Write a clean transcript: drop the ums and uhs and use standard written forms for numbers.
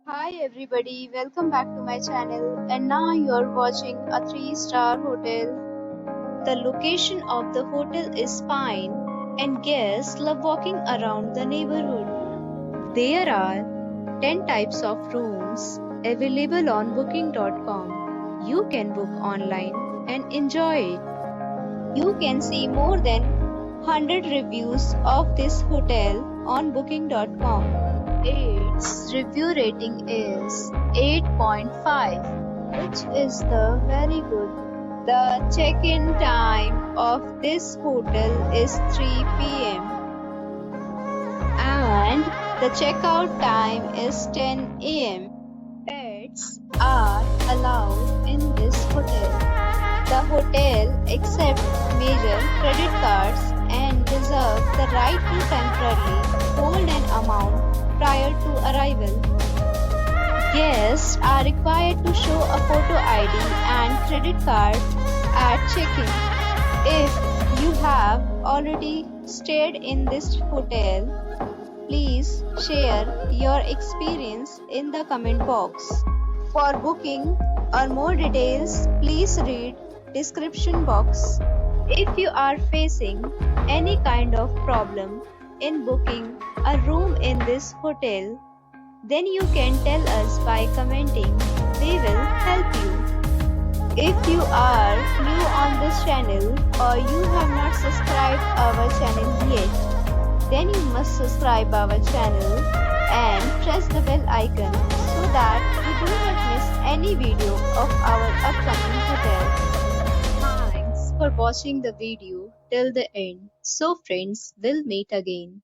Hi everybody, welcome back to my channel, and now you're watching a 3-star hotel. The location of the hotel is fine and guests love walking around the neighborhood. There are 10 types of rooms available on booking.com. You can book online and enjoy it. You can see more than 100 reviews of this hotel on booking.com. Its review rating is 8.5, which is the very good. The check-in time of this hotel is 3 p.m. and the checkout time is 10 a.m. Pets are allowed in this hotel. The hotel accepts major credit cards and reserves the right to temporarily hold an amount prior to arrival. Guests are required to show a photo ID and credit card at check-in. If you have already stayed in this hotel, please share your experience in the comment box. For booking or more details, please read description box. If you are facing any kind of problem in booking a room in this hotel, then you can tell us by commenting. We will help you. If you are new on this channel or you have not subscribed our channel yet, then you must subscribe our channel and press the bell icon so that you do not miss any video of our upcoming hotel. Thanks for watching the video till the end. So friends, we'll meet again.